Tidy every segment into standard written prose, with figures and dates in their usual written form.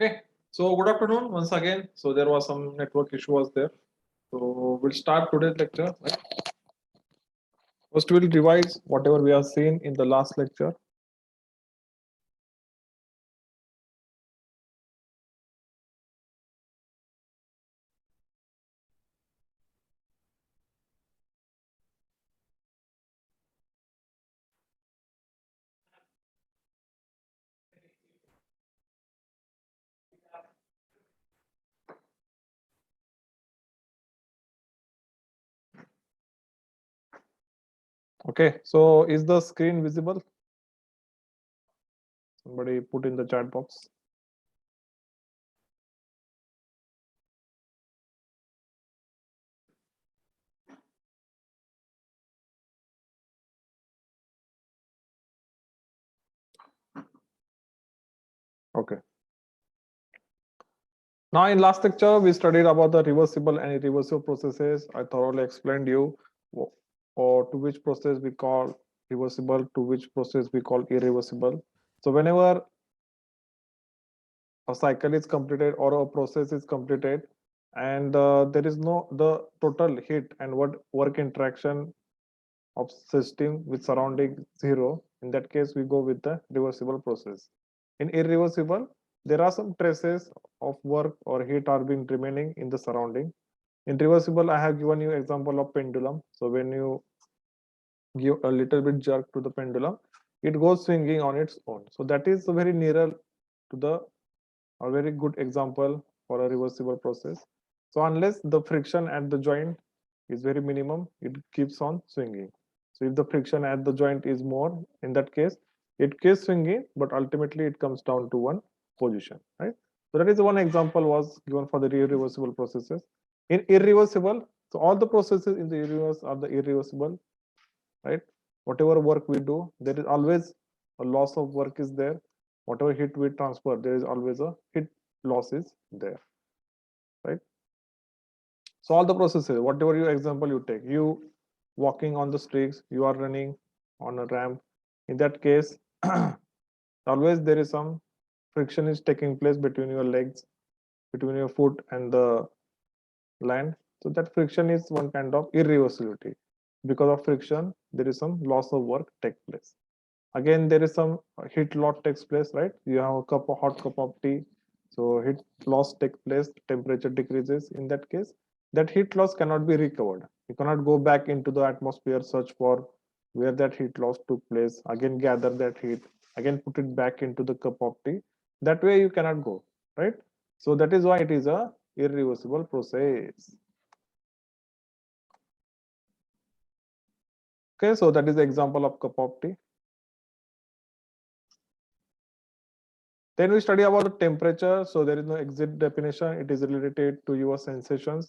Okay, so good afternoon once again. So there was some network issue was there. So we'll start today's lecture. Right? First, we'll revise whatever we have seen in the last lecture. Okay, so is the screen visible? Somebody put in the chat box. Okay. Now in last lecture, we studied about the reversible and irreversible processes. I thoroughly explained you or to which process we call reversible, to which process we call irreversible. So whenever a cycle is completed or a process is completed and there is no the total heat and what work interaction of system with surrounding zero, in that case we go with the reversible process. In irreversible, there are some traces of work or heat are being remaining in the surrounding. In reversible, I have given you example of pendulum. So when you give a little bit jerk to the pendulum, it goes swinging on its own. So that is very nearer to the a very good example for a reversible process. So unless the friction at the joint is very minimum, it keeps on swinging. So if the friction at the joint is more, in that case, it keeps swinging, but ultimately it comes down to one position, right? So that is one example was given for the irreversible processes. In irreversible, so all the processes in the universe are the irreversible, right? Whatever work we do, there is always a loss of work is there. Whatever heat we transfer, there is always a heat loss is there, right? So all the processes, whatever you example you take, you walking on the streets, you are running on a ramp. In that case, always there is some friction is taking place between your legs, between your foot and the land. So that friction is one kind of irreversibility. Because of friction, there is some loss of work take place. Again, there is some heat loss takes place, right? You have a hot cup of tea, so heat loss takes place, temperature decreases. In that case, that heat loss cannot be recovered. You cannot go back into the atmosphere, search for where that heat loss took place, again gather that heat, again put it back into the cup of tea. That way you cannot go, right? So that is why it is a irreversible process. Okay, so that is the example of cup of tea. Then we study about the temperature. So there is no exact definition. It is related to your sensations,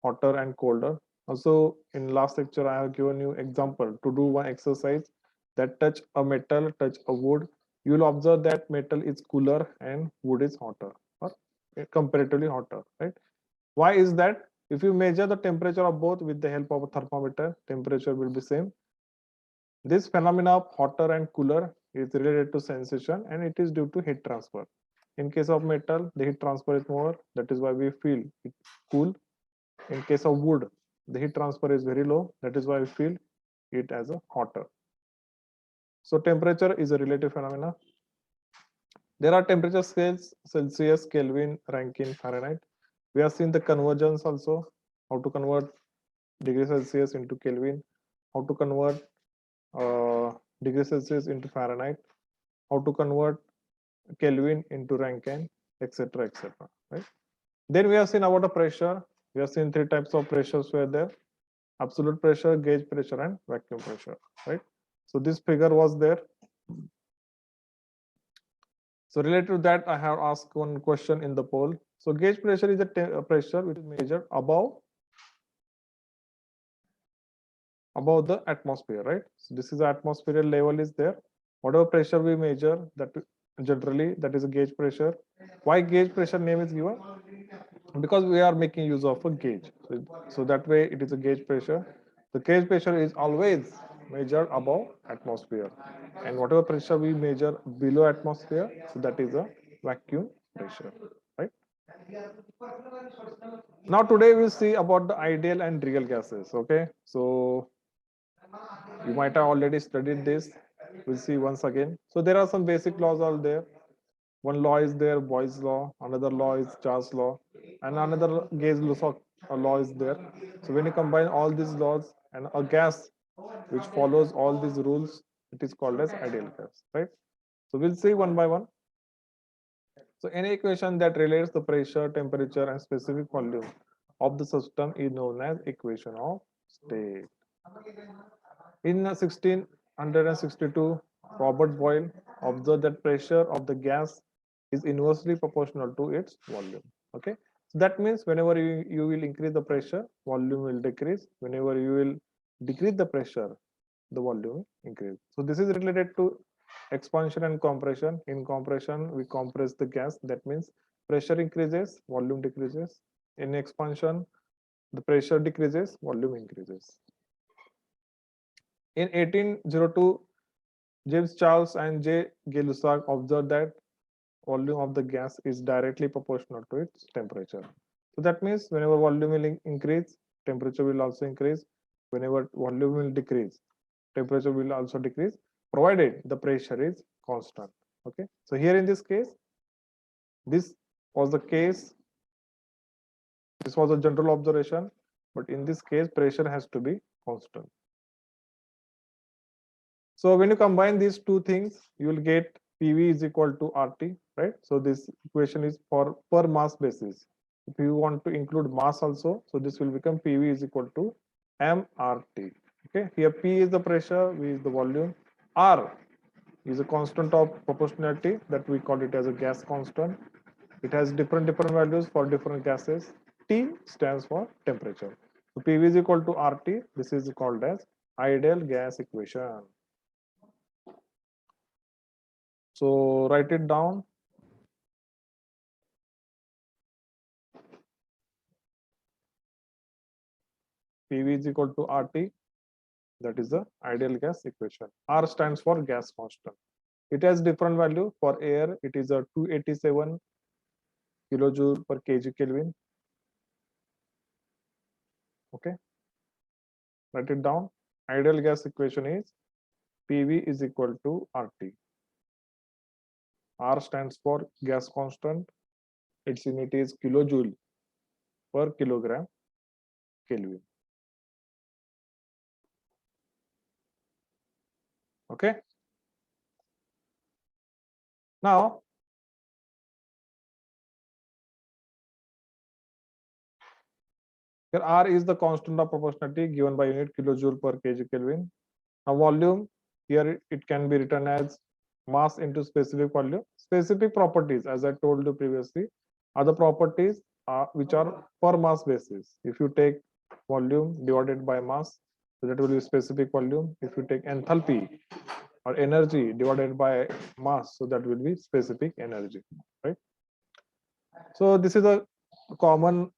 hotter and colder. Also, in last lecture, I have given you example to do one exercise that touch a metal, touch a wood. You will observe that metal is cooler and wood is hotter or comparatively hotter, right? Why is that? If you measure the temperature of both with the help of a thermometer, temperature will be same. This phenomena of hotter and cooler is related to sensation and it is due to heat transfer. In case of metal, the heat transfer is more, that is why we feel it cool. In case of wood, the heat transfer is very low, that is why we feel it as a hotter. So temperature is a relative phenomena. There are temperature scales, Celsius, Kelvin, Rankine, Fahrenheit. We have seen the conversions also, how to convert degree Celsius into Kelvin, how to convert degree Celsius into Fahrenheit, how to convert Kelvin into Rankine, etc., etc. Right? Then we have seen about the pressure. We have seen three types of pressures were there: absolute pressure, gauge pressure, and vacuum pressure. Right? So this figure was there. So related to that, I have asked one question in the poll. So gauge pressure is a pressure which is measured above the atmosphere, right? So this is the atmospheric level is there. Whatever pressure we measure, that generally that is a gauge pressure. Why gauge pressure name is given? Because we are making use of a gauge. So that way it is a gauge pressure. The gauge pressure is always measured above atmosphere. And whatever pressure we measure below atmosphere, so that is a vacuum pressure, right? Now today we'll see about the ideal and real gases. Okay, so you might have already studied this. We'll see once again. So there are some basic laws all there. One law is there, Boyle's law. Another law is Charles law, and another law is there. So when you combine all these laws and a gas which follows all these rules, it is called as ideal gas, right? So we'll see one by one. So any equation that relates the pressure, temperature, and specific volume of the system is known as equation of state. In 1662, Robert Boyle observed that pressure of the gas is inversely proportional to its volume. Okay, so that means whenever you will increase the pressure, volume will decrease. Whenever you will decrease the pressure, the volume will increase. So this is related to expansion and compression. In compression, we compress the gas. That means pressure increases, volume decreases. In expansion, the pressure decreases, volume increases. In 1802, James Charles and J. Gay-Lussac observed that volume of the gas is directly proportional to its temperature. So that means whenever volume will increase, temperature will also increase. Whenever volume will decrease, temperature will also decrease, provided the pressure is constant. Okay, so here in this case, this was the case, this was a general observation, but in this case, pressure has to be constant. So when you combine these two things, you will get PV is equal to RT, right? So this equation is for per mass basis. If you want to include mass also, so this will become PV is equal to MRT. Okay, here P is the pressure, V is the volume, R is a constant of proportionality that we call it as a gas constant. It has different values for different gases. T stands for temperature. So PV is equal to RT. This is called as ideal gas equation. So write it down. PV is equal to RT. That is the ideal gas equation. R stands for gas constant. It has different value. For air, it is a 287 kilojoule per kg Kelvin. Okay. Write it down. Ideal gas equation is PV is equal to RT. R stands for gas constant. Its unit is kilojoule per kilogram Kelvin. Okay. Now, here R is the constant of proportionality given by unit kilojoule per kg Kelvin. Now, volume, here it can be written as mass into specific volume. Specific properties, as I told you previously, are the properties which are per mass basis. If you take volume divided by mass, so that will be specific volume. If you take enthalpy or energy divided by mass, so that will be specific energy, right? So this is a common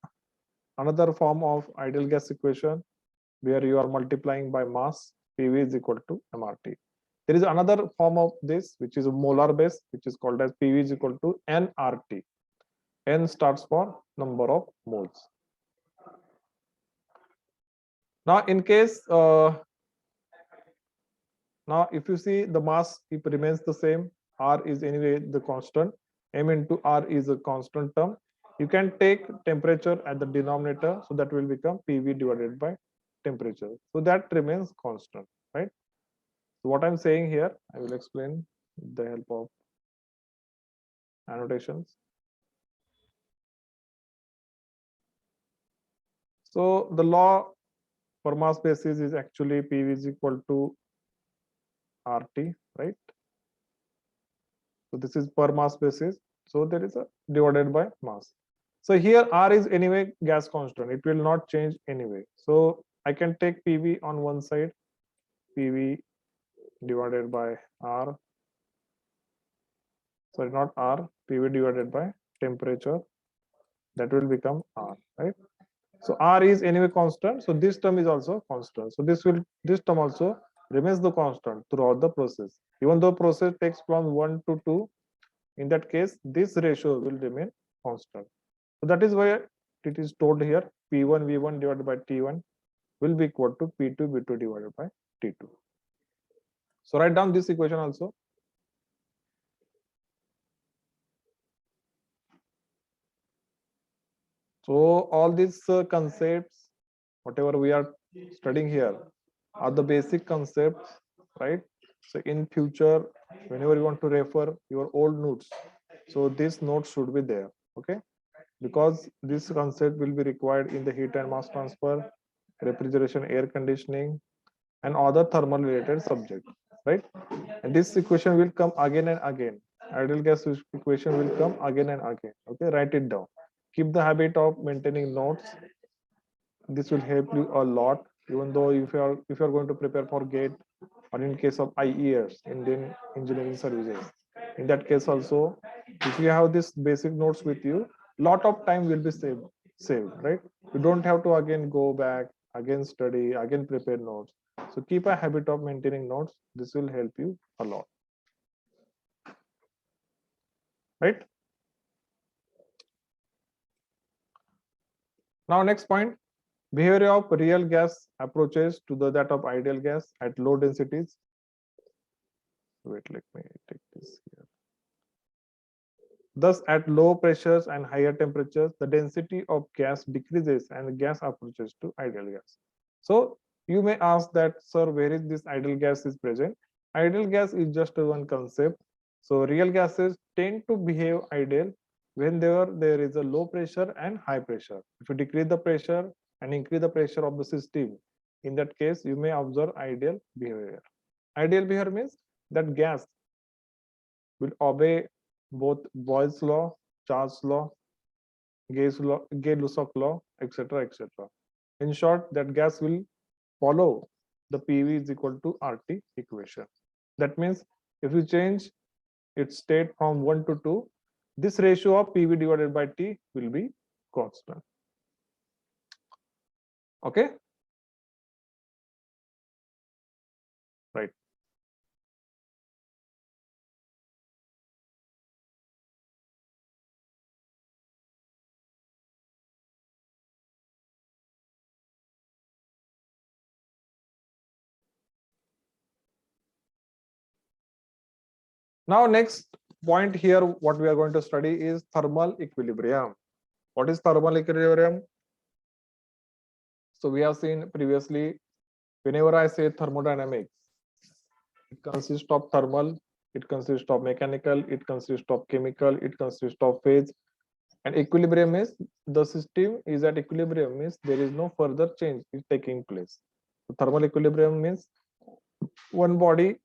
another form of ideal gas equation where you are multiplying by mass. PV is equal to MRT. There is another form of this which is a molar base, which is called as PV is equal to nRT. N starts for number of moles. Now in case now if you see the mass, it remains the same. R is anyway the constant. M into R is a constant term. You can take temperature at the denominator, so that will become PV divided by temperature. So that remains constant, right? So what I'm saying here, I will explain with the help of annotations. So the law for mass basis is actually PV is equal to RT, right? So this is per mass basis. So there is a divided by mass. So here R is anyway gas constant. It will not change anyway. So I can take PV on one side, PV divided by R. Sorry, not R, PV divided by temperature. That will become R, right? So R is anyway constant. So this term is also constant. So this term also remains the constant throughout the process. Even though process takes from 1 to 2, In that case, this ratio will remain constant. So that is why it is told here P1 V1 divided by T1 will be equal to P2 V2 divided by T2. So write down this equation also. So all these concepts, whatever we are studying here, are the basic concepts, right? So in future, whenever you want to refer your old notes, so this note should be there, okay? Because this concept will be required in the heat and mass transfer, refrigeration, air conditioning, and other thermal related subjects, right? And this equation will come again and again. Ideal gas equation will come again and again. Okay, write it down. Keep the habit of maintaining notes. This will help you a lot. Even though if you are going to prepare for GATE or in case of IES, Indian Engineering Services, in that case also, if you have this basic notes with you, lot of time will be saved, right? You don't have to again go back, again study, again prepare notes. So keep a habit of maintaining notes. This will help you a lot, right? Now next point, behavior of real gas approaches to the that of ideal gas at low densities. Wait, let me take this here. Thus, at low pressures and higher temperatures, the density of gas decreases and gas approaches to ideal gas. So you may ask that, sir, where is this ideal gas is present? Ideal gas is just one concept. So real gases tend to behave ideal when there is a low pressure and high pressure. If you decrease the pressure and increase the pressure of the system, in that case, you may observe ideal behavior. Ideal behavior means that gas will obey both Boyle's law, Charles' law, Gay-Lussac law, etc., etc. In short, that gas will follow the PV is equal to RT equation. That means if you change its state from 1 to 2, this ratio of PV divided by T will be constant. Okay? Right. Now, next point here, what we are going to study is thermal equilibrium. What is thermal equilibrium? So we have seen previously, whenever I say thermodynamics, it consists of thermal, it consists of mechanical, it consists of chemical, it consists of phase. And equilibrium is the system is at equilibrium means there is no further change is taking place. So thermal equilibrium means one body,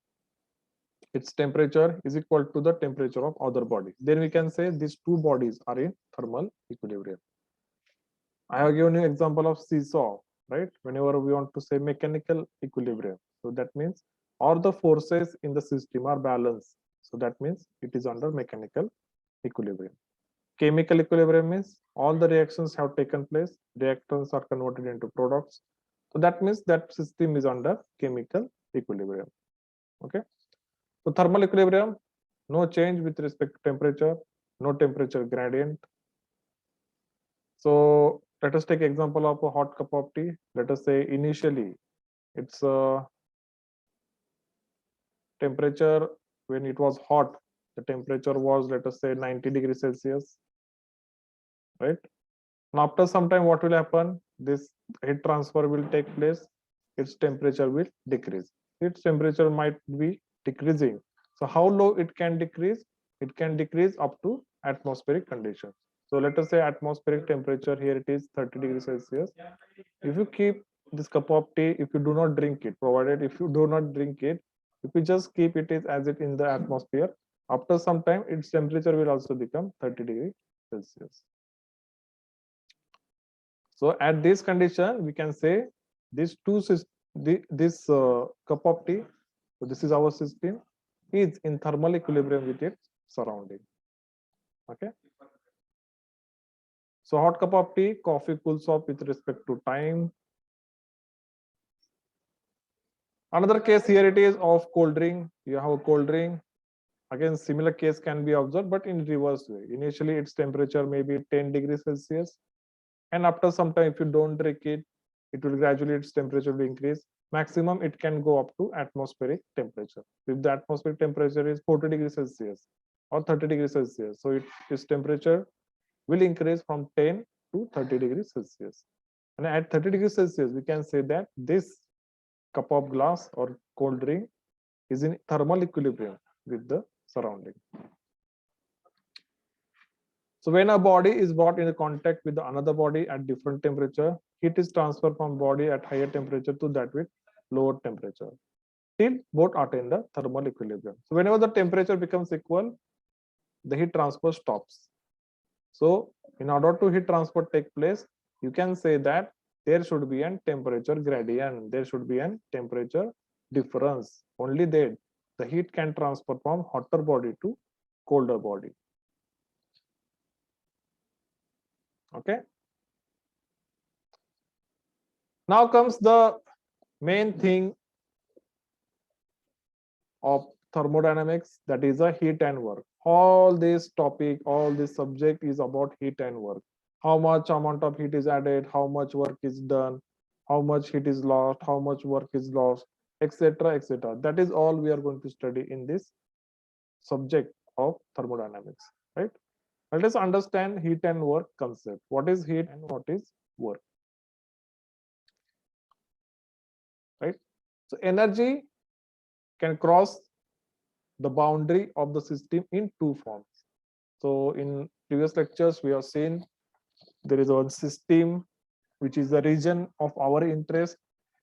its temperature is equal to the temperature of other body. Then we can say these two bodies are in thermal equilibrium. I have given you example of seesaw, right? Whenever we want to say mechanical equilibrium, so that means all the forces in the system are balanced. So that means it is under mechanical equilibrium. Chemical equilibrium means all the reactions have taken place, reactants are converted into products. So that means that system is under chemical equilibrium. Okay. So thermal equilibrium, no change with respect to temperature, no temperature gradient. So let us take example of a hot cup of tea. Let us say initially its temperature when it was hot, the temperature was let us say 90 degrees Celsius, right? Now after some time what will happen? This heat transfer will take place, its temperature will decrease. Its temperature might be decreasing. So how low it can decrease? It can decrease up to atmospheric conditions. So let us say atmospheric temperature here it is 30 degrees Celsius. If you keep this cup of tea, if you do not drink it, provided if you do not drink it, if you just keep it as it in the atmosphere, after some time its temperature will also become 30 degrees Celsius. So at this condition, we can say this this cup of tea, so this is our system, is in thermal equilibrium with its surrounding. Okay. So hot cup of tea, coffee cools off with respect to time. Another case here it is of cold drink. You have a cold drink. Again, similar case can be observed, but in reverse way. Initially, its temperature may be 10 degrees Celsius, and after some time, if you don't drink it, it will gradually its temperature will increase. Maximum, it can go up to atmospheric temperature. If the atmospheric temperature is 40 degrees Celsius or 30 degrees Celsius, so its temperature will increase from 10 to 30 degrees Celsius. And at 30 degrees Celsius, we can say that this cup of glass or cold drink is in thermal equilibrium with the surrounding. So when a body is brought in contact with another body at different temperature, heat is transferred from body at higher temperature to that with lower temperature till both attain the thermal equilibrium. So whenever the temperature becomes equal, the heat transfer stops. So in order to heat transfer take place, you can say that there should be a temperature gradient. There should be a temperature difference. Only then the heat can transfer from hotter body to colder body. Okay. Now comes the main thing of thermodynamics, that is a heat and work. All this topic, all this subject is about heat and work. How much amount of heat is added, how much work is done, how much heat is lost, how much work is lost, etc., etc. That is all we are going to study in this subject of thermodynamics, right? Let us understand heat and work concept. What is heat and what is work, right? So energy can cross the boundary of the system in two forms. So in previous lectures, we have seen there is one system, which is the region of our interest.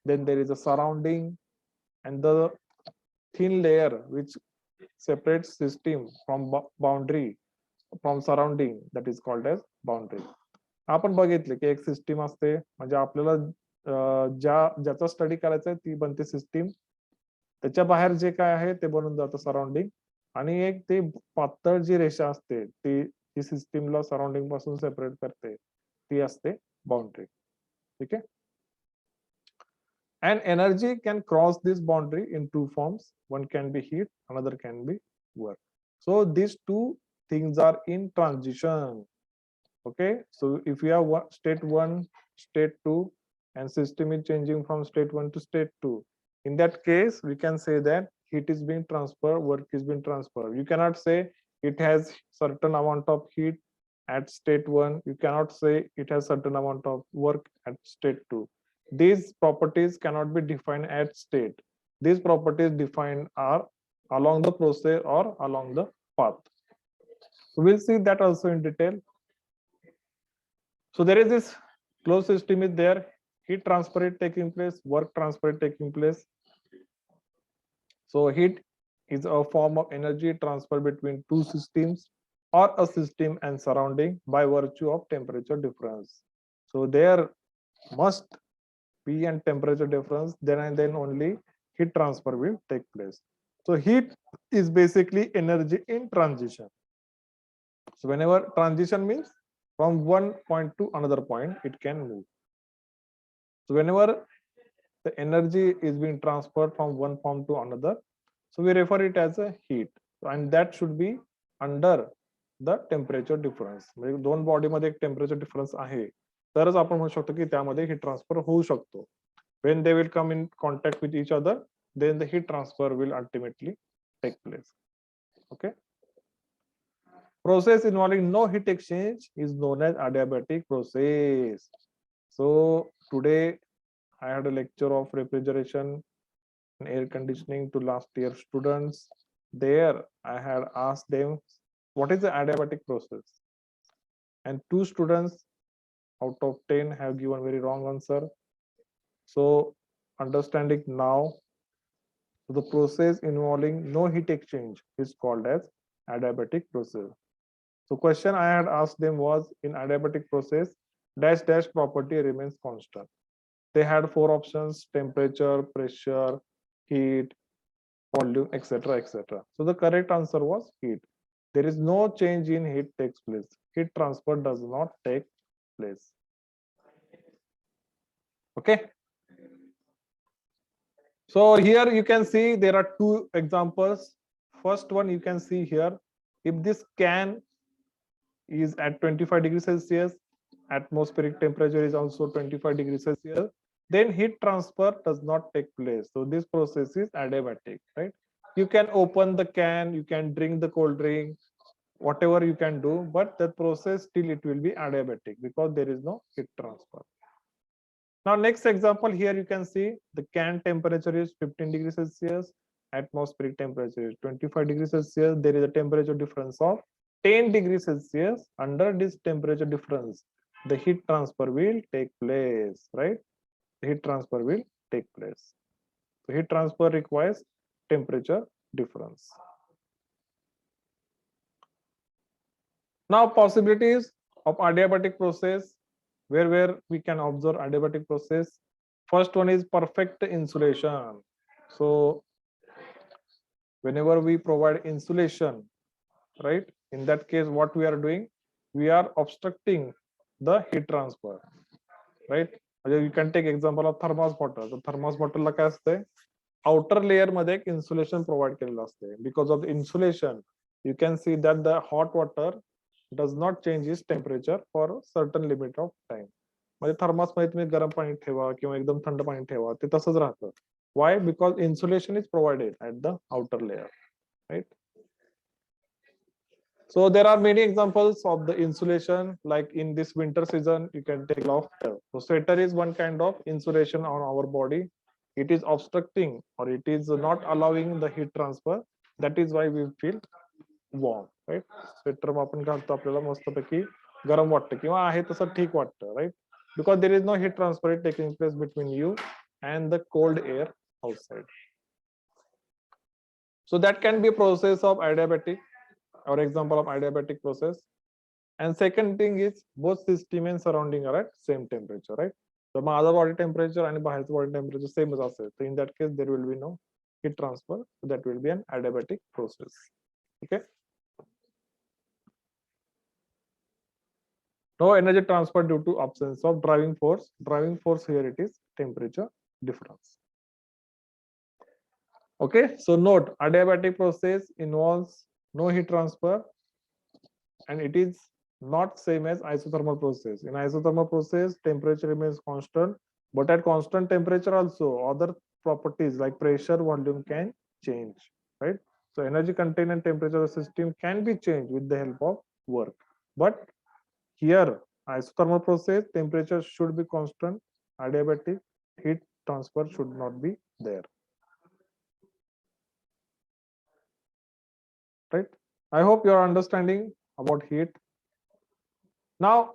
Then there is a surrounding and the thin layer which separates system from boundary, from surrounding, that is called as boundary. आपण बघितले की एक system असते, म्हणजे आपल्याला ज्याचा study करायचा आहे ती बनते सिस्टीम, त्याच्या बाहेर जे काय आहे ते बनून जातं सराउंडिंग, आणि एक ते पातळ जी रेषा असते ती सिस्टीमला सराउंडिंग पासून सेपरेट करते, ती असते बाउंड्री. ठीक आहे. And energy can cross this boundary in two forms. One can be heat, another can be work. So these two things are in transition. Okay, so if we have state 1, state 2, and system is changing from state 1 to state 2, in that case we can say that heat is being transferred, work is being transferred. You cannot say it has certain amount of heat at state 1, you cannot say it has certain amount of work at state 2. These properties cannot be defined at state. These properties defined are along the process or along the path. So we'll see that also in detail. So there is this closed system is there, heat transfer is taking place, work transfer is taking place. So heat is a form of energy transfer between two systems or a system and surrounding by virtue of temperature difference. So there must be a temperature difference, then and then only heat transfer will take place. So heat is basically energy in transition. So whenever transition means from one point to another point, it can move. So whenever the energy is being transferred from one form to another, so we refer it as a heat, and that should be under the temperature difference. म्हणजे दोन body मध्ये एक temperature difference आहे, तरच आपण म्हणू शकतो की त्यामध्ये हीट ट्रान्सफर होऊ शकतो. When they will come in contact with each other, then the heat transfer will ultimately take place. Okay. Process involving no heat exchange is known as adiabatic process. So today I had a lecture of refrigeration and air conditioning to last year students. There I had asked them what is the adiabatic process, and 2 students out of 10 have given very wrong answer. So understanding now, the process involving no heat exchange is called as adiabatic process. So question I had asked them was, in adiabatic process, dash dash property remains constant. They had 4 options: temperature, pressure, heat, volume, etc., etc. So the correct answer was heat. There is no change in heat takes place. Heat transfer does not take place. Okay. So here you can see there are 2 examples. first one you can see here, if this can is at 25 degrees Celsius, atmospheric temperature is also 25 degrees Celsius, then heat transfer does not take place. So this process is adiabatic, right? You can open the can, you can drink the cold drink, whatever you can do, but that process still it will be adiabatic because there is no heat transfer. Now next example, here you can see the can temperature is 15 degrees Celsius, atmospheric temperature is 25 degrees Celsius. There is a temperature difference of 10 degrees Celsius. Under this temperature difference, the heat transfer will take place, right? The heat transfer will take place. So heat transfer requires temperature difference. Now possibilities of adiabatic process, where we can observe adiabatic process. First one is perfect insulation. So whenever we provide insulation, right, in that case what we are doing, we are obstructing the heat transfer, right? You can take example of thermos bottle. The thermos bottle ला काय असते, outer layer मध्ये एक insulation provide केलेलं असते. Because of the insulation, you can see that the hot water does not change its temperature for a certain limit of time. म्हणजे thermos मध्ये तुम्ही गरम पाणी ठेवा किंवा एकदम थंड पाणी ठेवा, ते तसंच राहतं. Why? Because insulation is provided at the outer layer, right? So there are many examples of the insulation, like in this winter season, you can take off. So sweater is one kind of insulation on our body. It is obstructing or it is not allowing the heat transfer. That is why we feel warm, right? Sweater आपण घालतो आपल्याला मस्तपैकी गरम वाटतं किंवा आहे तसं ठीक वाटतं, right? Because there is no heat transfer taking place between you and the cold air outside. So that can be a process of adiabatic or example of adiabatic process. And second thing is both system and surrounding are at same temperature, right? So माझा body temperature and बाहेरचं body temperature same असेल. So in that case there will be no heat transfer. So that will be an adiabatic process. Okay. No energy transfer due to absence of driving force. Driving force here it is temperature difference. Okay, so note adiabatic process involves no heat transfer and it is not same as isothermal process. In isothermal process, temperature remains constant, but at constant temperature also other properties like pressure, volume can change, right? So energy content and temperature of the system can be changed with the help of work. But here, isothermal process, temperature should be constant, adiabatic, heat transfer should not be there. Right? I hope you are understanding about heat. Now,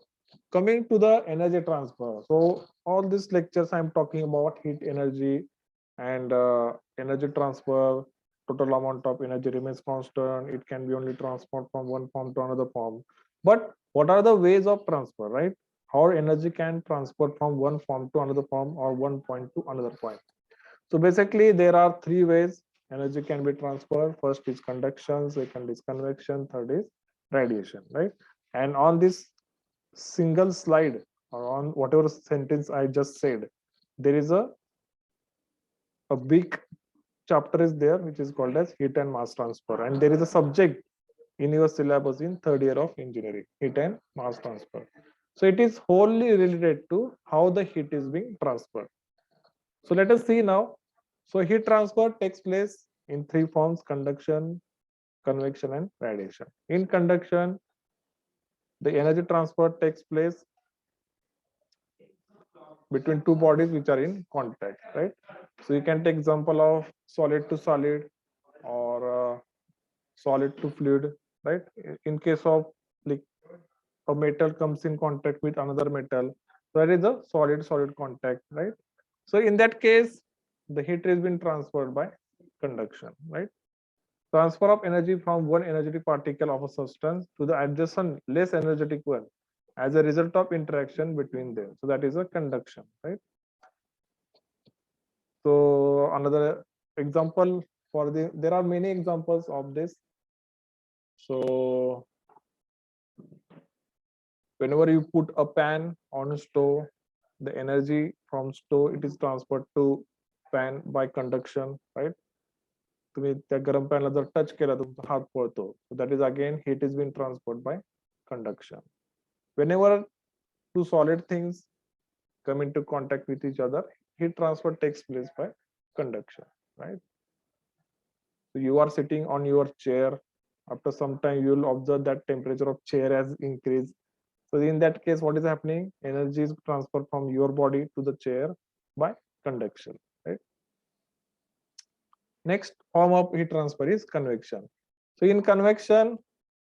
coming to the energy transfer. So all these lectures I'm talking about heat energy and energy transfer, total amount of energy remains constant. It can be only transferred from one form to another form. But what are the ways of transfer, right? How energy can transfer from one form to another form or one point to another point. So basically there are three ways energy can be transferred. First is conduction, second is convection, third is radiation, right? And on this single slide or on whatever sentence I just said, there is a big chapter is there which is called as heat and mass transfer, and there is a subject in your syllabus in third year of engineering, heat and mass transfer. So it is wholly related to how the heat is being transferred. So let us see now. So heat transfer takes place in three forms: conduction, convection, and radiation. In conduction, the energy transfer takes place between two bodies which are in contact, right? So you can take example of solid to solid or solid to fluid, right? In case of like a metal comes in contact with another metal, so that is a solid contact, right? So in that case, the heat has been transferred by conduction, right? Transfer of energy from one energetic particle of a substance to the adjacent less energetic one as a result of interaction between them. So that is a conduction, right? So another example for there are many examples of this. So whenever you put a pan on a stove, the energy from stove it is transferred to pan by conduction, right? तुम्ही त्या गरम पॅनला जर touch केला तुमचा हात पळतो. That is again heat is being transferred by conduction. Whenever two solid things come into contact with each other, heat transfer takes place by conduction, right? So you are sitting on your chair. After some time, you will observe that temperature of chair has increased. So in that case, what is happening? Energy is transferred from your body to the chair by conduction, right? Next form of heat transfer is convection. So in convection,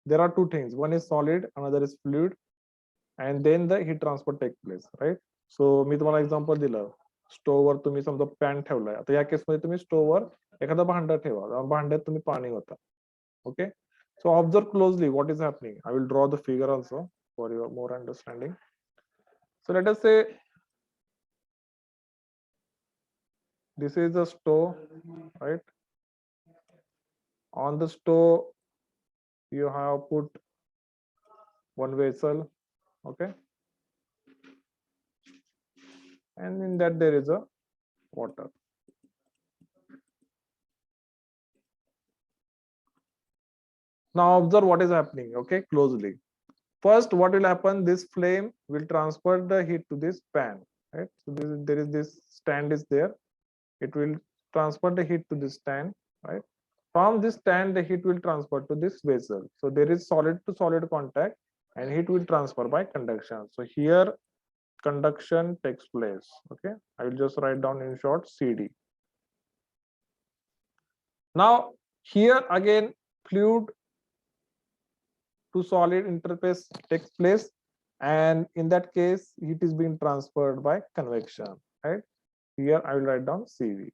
there are two things. One is solid, another is fluid, and then the heat transfer takes place, right? So मी तुम्हाला example दिलं, स्टोव्हवर तुम्ही समजा pan ठेवलाय. आता या केसमध्ये तुम्ही स्टोव्हवर एखादं भांडं ठेवा, भांड्यात तुम्ही पाणी होता. Okay, so observe closely what is happening. I will draw the figure also for your more understanding. So let us say this is the stove, right? On the stove you have put one vessel, okay, and in that there is a water. Now observe what is happening, okay, closely. First, what will happen? This flame will transfer the heat to this pan, right? So there is this stand is there. It will transfer the heat to this stand, right? From this stand, the heat will transfer to this vessel. So there is solid to solid contact, and heat will transfer by conduction. So here, conduction takes place. Okay, I will just write down in short CD. Now here again, fluid to solid interface takes place, and in that case heat is being transferred by convection, right? Here I will write down CV.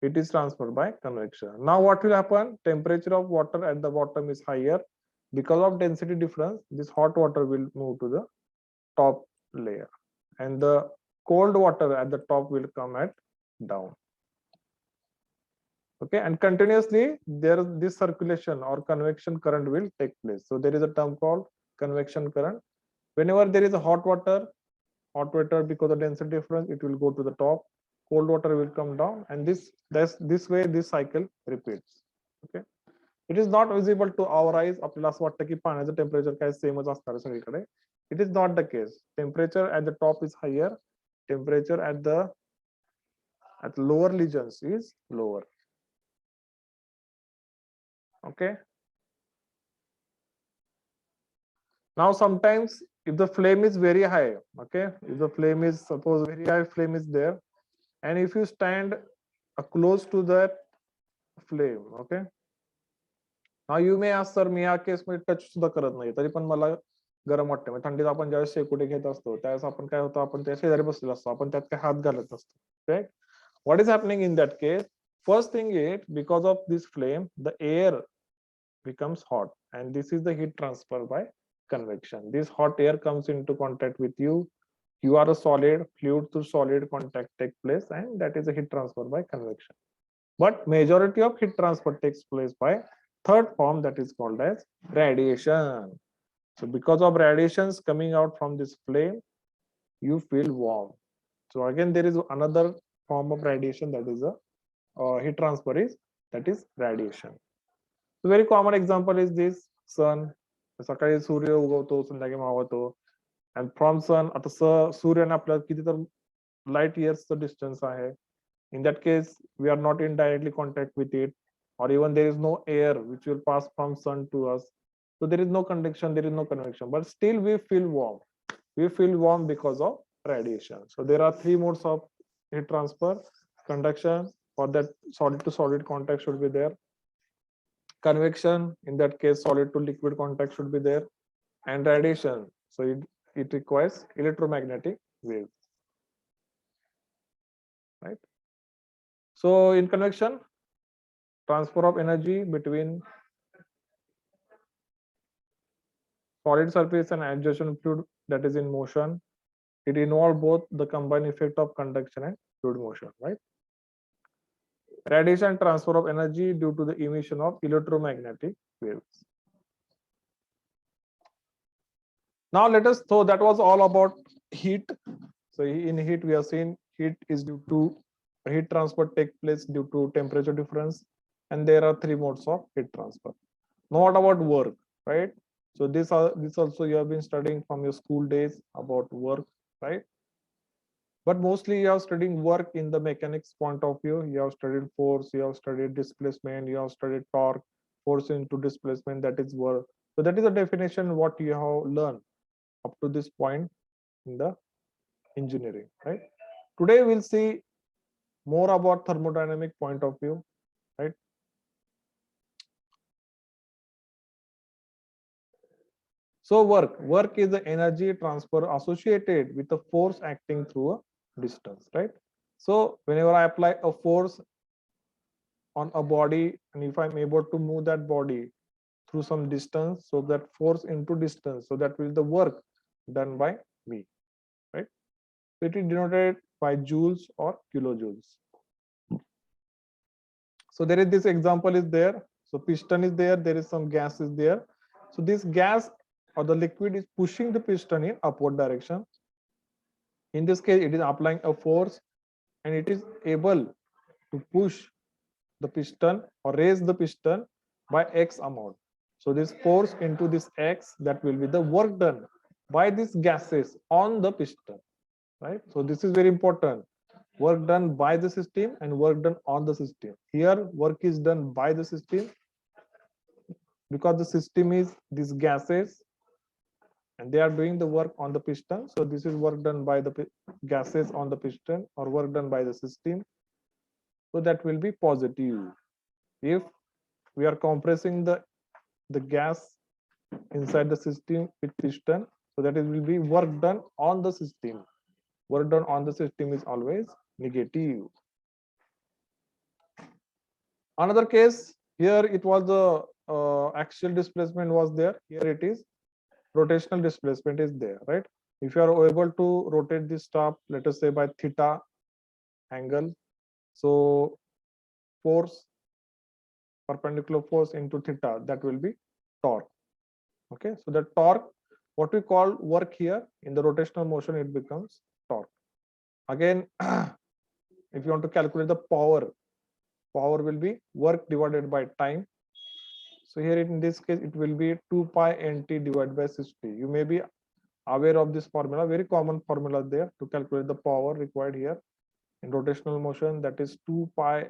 It is transferred by convection. Now what will happen? Temperature of water at the bottom is higher. Because of density difference, this hot water will move to the top layer, and the cold water at the top will come at down. Okay, and continuously there this circulation or convection current will take place. So there is a term called convection current. Whenever there is a hot water because of density difference, it will go to the top, cold water will come down, and this way this cycle repeats. Okay, it is not visible to our eyes. आपल्याला असं वाटतं की पाण्याचं temperature काय सेमच असणार सगळीकडे. It is not the case. Temperature at the top is higher, temperature at the lower regions is lower. Okay, now sometimes if the flame is very high, okay, if the flame is suppose very high flame is there, and if you stand close to that flame, okay, now you may ask, sir, मी या case मध्ये touch सुद्धा करत नाही तरी पण मला गरम वाटते. म्हणजे थंडीत आपण ज्यावेळेस शेकोटी घेत असतो त्यावेळेस आपण काय होतं, आपण त्या शेजारी बसलेलो असतो, आपण त्यात काय हात घालत नसतो, right? What is happening in that case? First thing is, because of this flame, the air becomes hot, and this is the heat transfer by convection. This hot air comes into contact with you. You are a solid, fluid to solid contact take place, and that is a heat transfer by convection. But majority of heat transfer takes place by third form, that is called as radiation. So because of radiations coming out from this flame, you feel warm. So again, there is another form of radiation, that is a heat transfer is, that is radiation. So very common example is this sun. सकाळी सूर्य उगवतो, संध्याकाळी मावळतो, and from sun आता सूर्याने आपल्याला किती तर light years चं distance आहे. In that case, we are not in directly contact with it, or even there is no air which will pass from sun to us. So there is no conduction, there is no convection, but still we feel warm. We feel warm because of radiation. So there are three modes of heat transfer. Conduction, for that solid to solid contact should be there. Convection, in that case solid to liquid contact should be there. And radiation, so it requires electromagnetic waves, right? So in convection, transfer of energy between solid surface and adjacent fluid that is in motion. It involves both the combined effect of conduction and fluid motion, right? Radiation transfer of energy due to the emission of electromagnetic waves. Now let us, so that was all about heat. So in heat we have seen heat is due to heat transfer take place due to temperature difference, and there are three modes of heat transfer. Now what about work, right? So this also you have been studying from your school days about work, right? But mostly you are studying work in the mechanics point of view. You have studied force, you have studied displacement, you have studied torque, force into displacement, that is work. So that is the definition what you have learned up to this point in the engineering, right? Today we'll see more about thermodynamic point of view, right? So work is the energy transfer associated with the force acting through a distance, right? So whenever I apply a force on a body, and if I'm able to move that body through some distance, so that force into distance, so that will be the work done by me, right? So it is denoted by joules or kilojoules. So there is this example is there. So piston is there, there is some gas is there. So this gas or the liquid is pushing the piston in upward direction. In this case, it is applying a force and it is able to push the piston or raise the piston by X amount. So this force into this X, that will be the work done by these gases on the piston, right? So this is very important. Work done by the system and work done on the system. Here work is done by the system because the system is these gases and they are doing the work on the piston. So this is work done by the gases on the piston or work done by the system. So that will be positive. If we are compressing the gas inside the system with piston, so that it will be work done on the system. Work done on the system is always negative. Another case, here it was the axial displacement was there. Here it is rotational displacement is there, right? If you are able to rotate this top, let us say by theta angle, so force, perpendicular force into theta, that will be torque. Okay, so the torque, what we call work here in the rotational motion, it becomes torque. Again, if you want to calculate the power, power will be work divided by time. So here in this case, it will be 2 pi nt divided by 60. You may be aware of this formula, very common formula there to calculate the power required here in rotational motion, that is 2 pi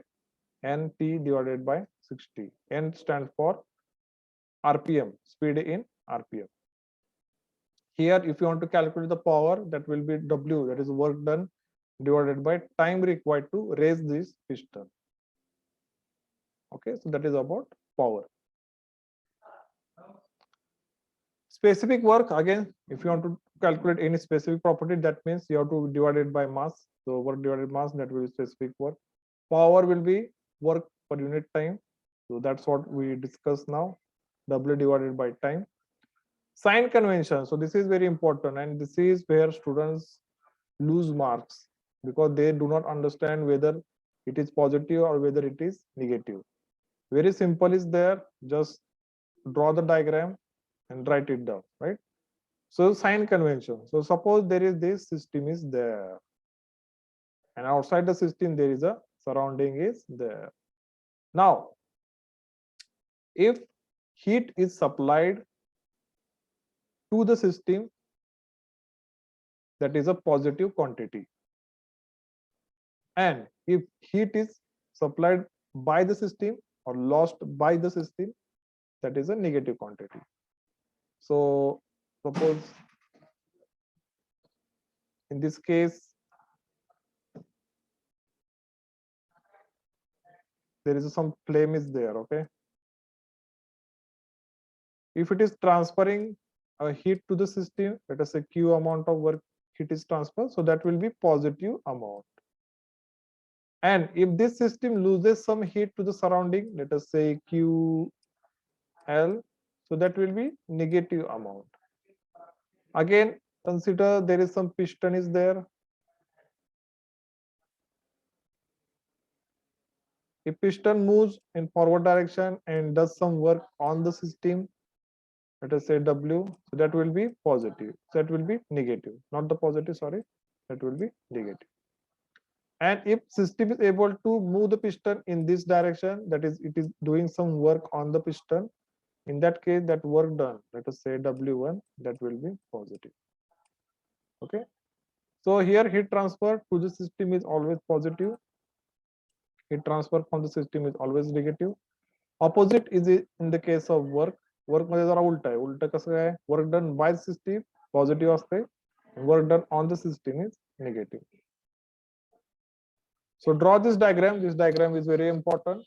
nt divided by 60. N stands for RPM, speed in RPM. Here, if you want to calculate the power, that will be W, that is work done divided by time required to raise this piston. Okay, so that is about power. Specific work, again, if you want to calculate any specific property, that means you have to divide it by mass. So work divided mass, that will be specific work. Power will be work per unit time. So that's what we discuss now. W divided by time. Sign convention. So this is very important, and this is where students lose marks because they do not understand whether it is positive or whether it is negative. Very simple is there. Just draw the diagram and write it down, right? So sign convention. So suppose there is this system is there, and outside the system there is a surrounding is there. Now, if heat is supplied to the system, that is a positive quantity, and if heat is supplied by the system or lost by the system, that is a negative quantity. So suppose in this case there is some flame is there, okay? If it is transferring a heat to the system, let us say Q amount of work heat is transferred, so that will be positive amount. And if this system loses some heat to the surrounding, let us say QL, so that will be negative amount. Again, consider there is some piston is there. If piston moves in forward direction and does some work on the system, let us say W, so that will be positive. That will be negative, not the positive, sorry, that will be negative. And if system is able to move the piston in this direction, that is, it is doing some work on the piston, in that case, that work done, let us say W1, that will be positive. Okay. So here heat transfer to the system is always positive. Heat transfer from the system is always negative. Opposite is in the case of work. Work मध्ये जरा उलट आहे. उलट कसं काय? Work done by system positive असते. Work done on the system is negative. So draw this diagram. This diagram is very important.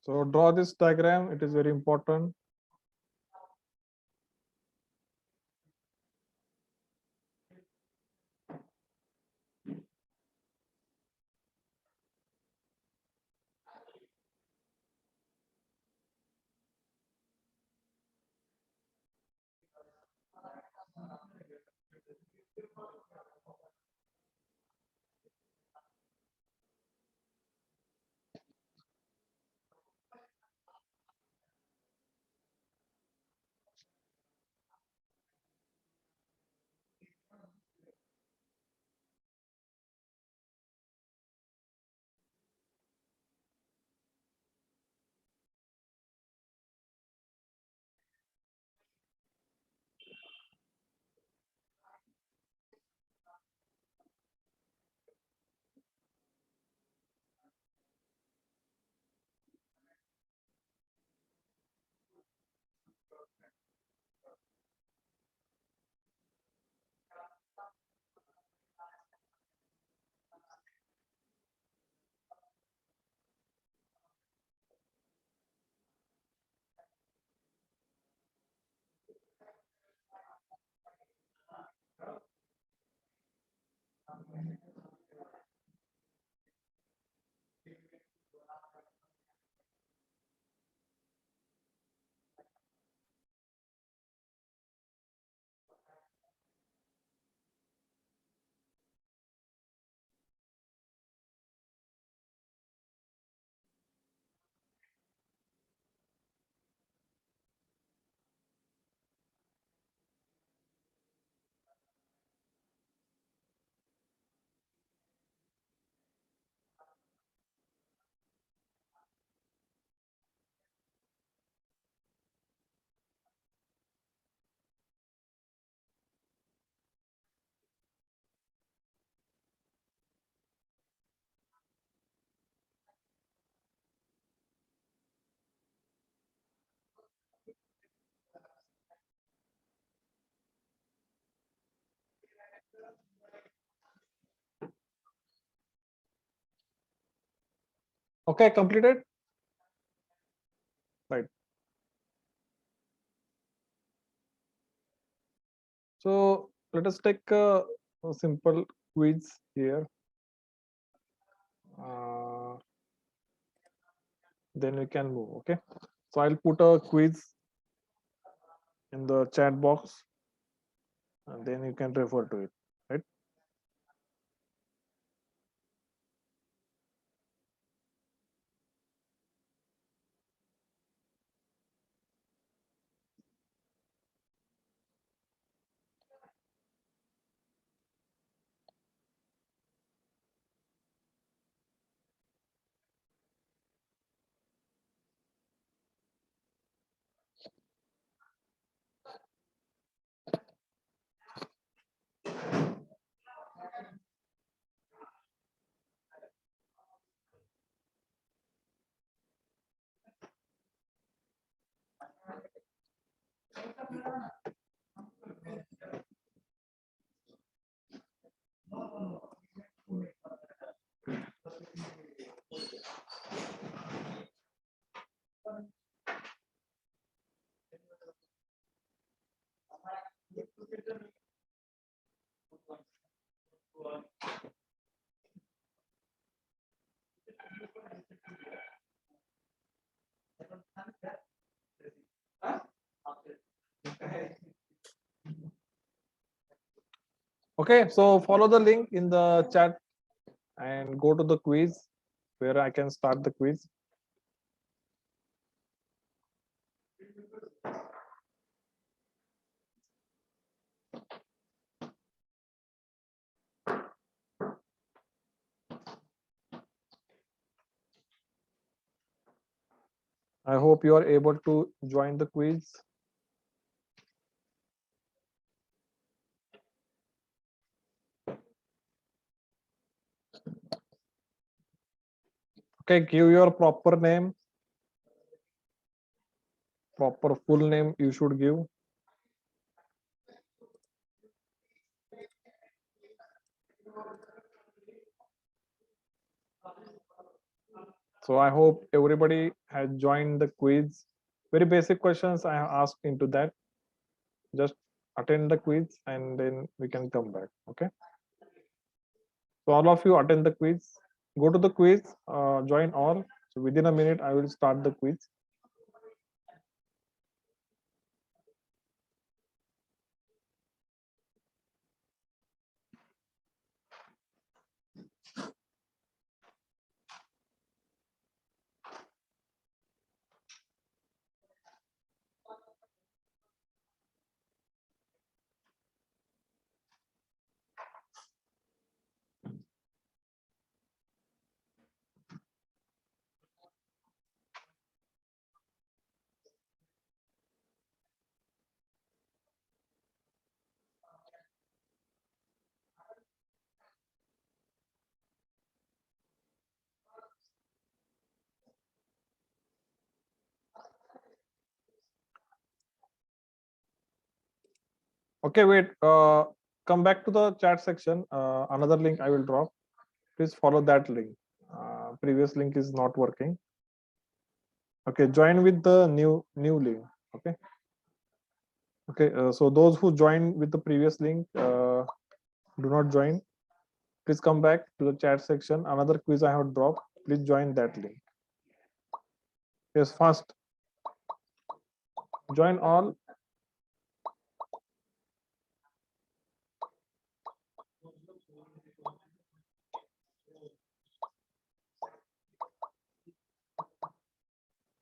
So draw this diagram. It is very important. Okay, completed. Right. So let us take a simple quiz here. Uh, then we can move. Okay. So I'll put a quiz in the chat box, and then you can refer to it. Right. Okay. So follow the link in the chat and go to the quiz where I can start the quiz. I hope you are able to join the quiz. Okay, give your proper name, proper full name you should give. So I hope everybody has joined the quiz. Very basic questions I have asked into that. Just attend the quiz and then we can come back. Okay. So all of you attend the quiz. Go to the quiz, join all. So within a minute, I will start the quiz. Okay, wait. Come back to the chat section. Another link I will drop. Please follow that link. Previous link is not working. Okay, join with the new link. Okay. Okay. So those who joined with the previous link, do not join. Please come back to the chat section. Another quiz I have dropped. Please join that link. Yes, fast. Join all.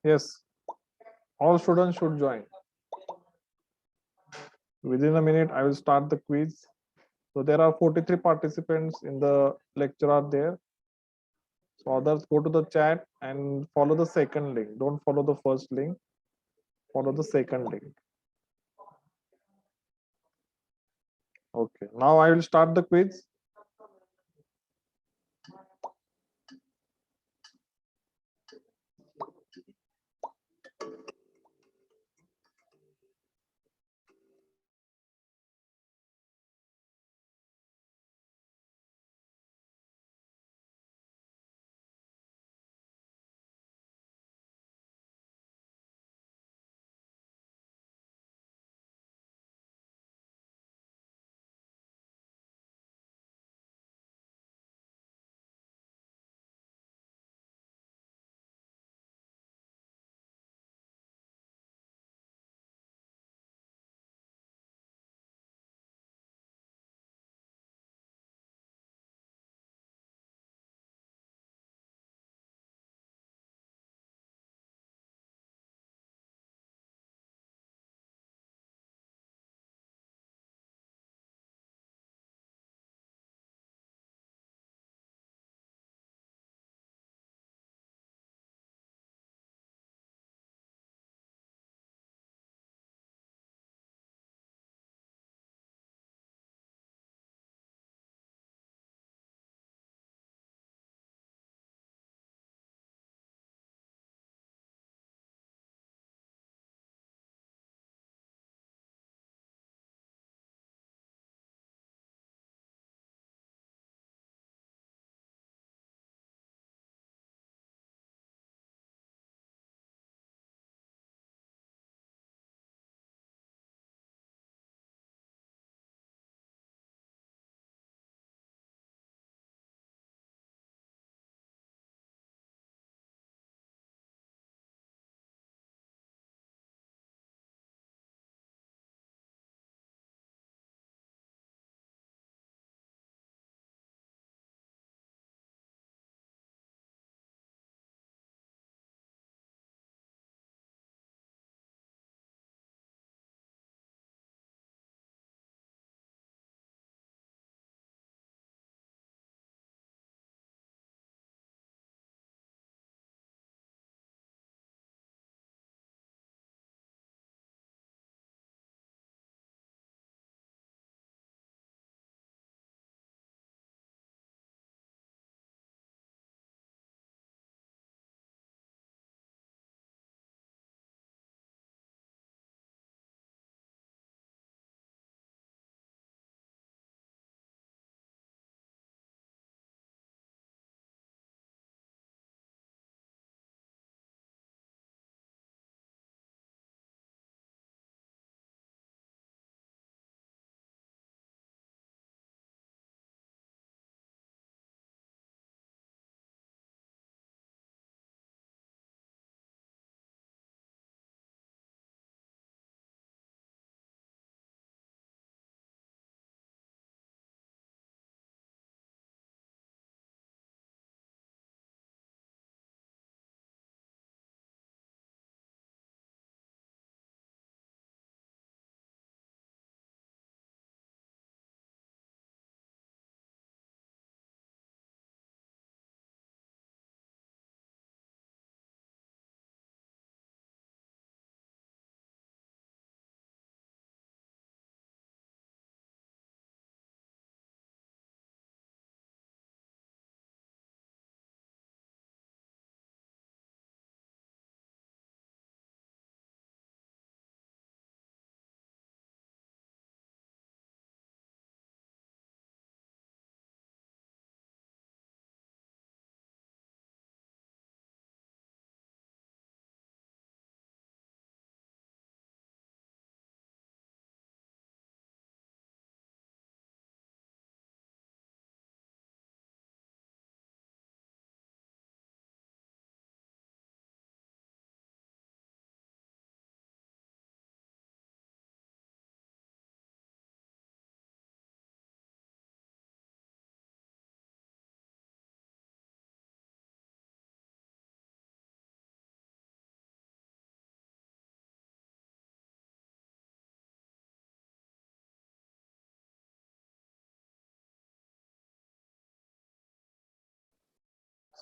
Yes, all students should join. Within a minute, I will start the quiz. So there are 43 participants in the lecture are there. So others go to the chat and follow the second link. Don't follow the first link. Follow the second link. Okay. Now I will start the quiz.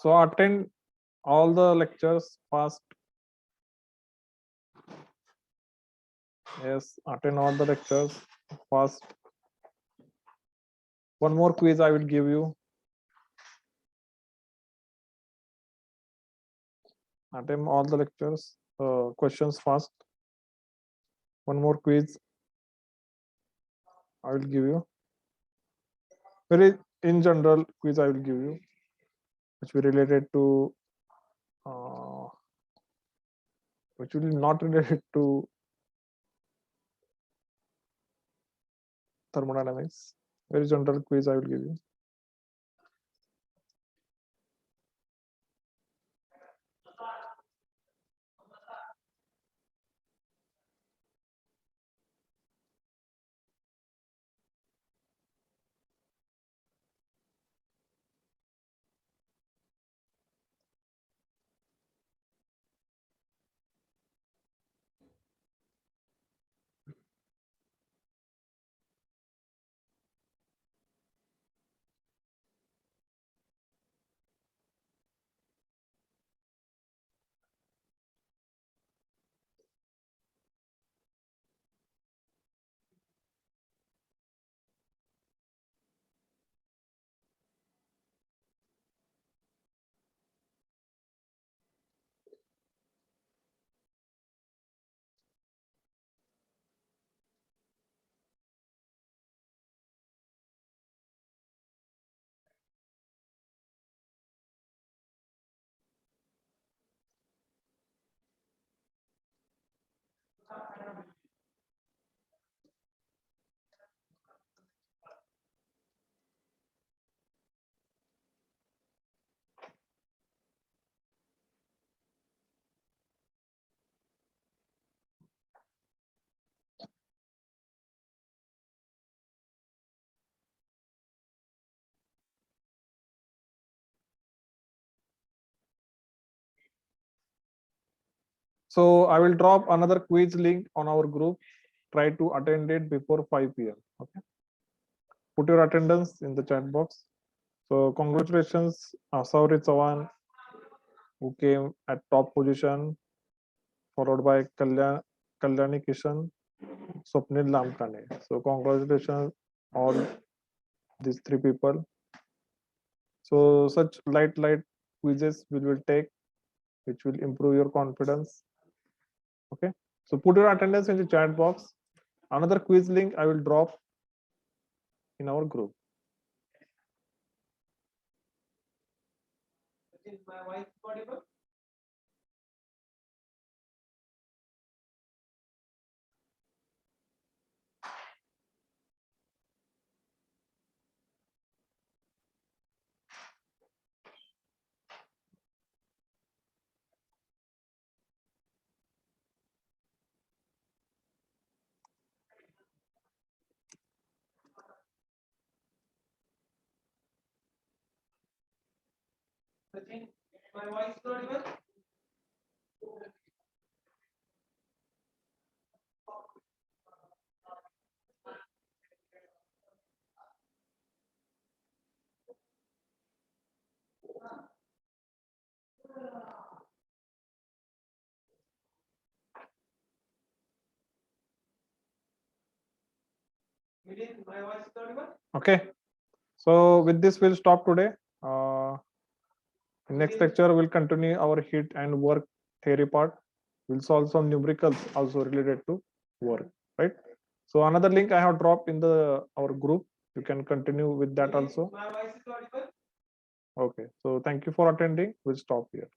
So attend all the lectures fast. Yes, attend all the lectures fast. One more quiz I will give you. Attend all the lectures, questions fast. One more quiz I will give you. Very in general quiz I will give you, which will related to, uh, which will not related to thermodynamics. Very general quiz I will give you. So I will drop another quiz link on our group. Try to attend it before 5 p.m. Okay. Put your attendance in the chat box. So congratulations, Sauri Chavan, who came at top position, followed by Kalyani Kishan, Swapnil Lamkane. So congratulations all these three people. So such light quizzes we will take, which will improve your confidence. Okay. So put your attendance in the chat box. Another quiz link I will drop in our group. Is my voice audible? Sachin, my voice audible? My voice audible? Okay. So with this, we'll stop today. Next lecture, we'll continue our heat and work theory part. We'll solve some numericals also related to work, right? So another link I have dropped in the our group. You can continue with that also. My voice is audible? Okay. So thank you for attending. We'll stop here.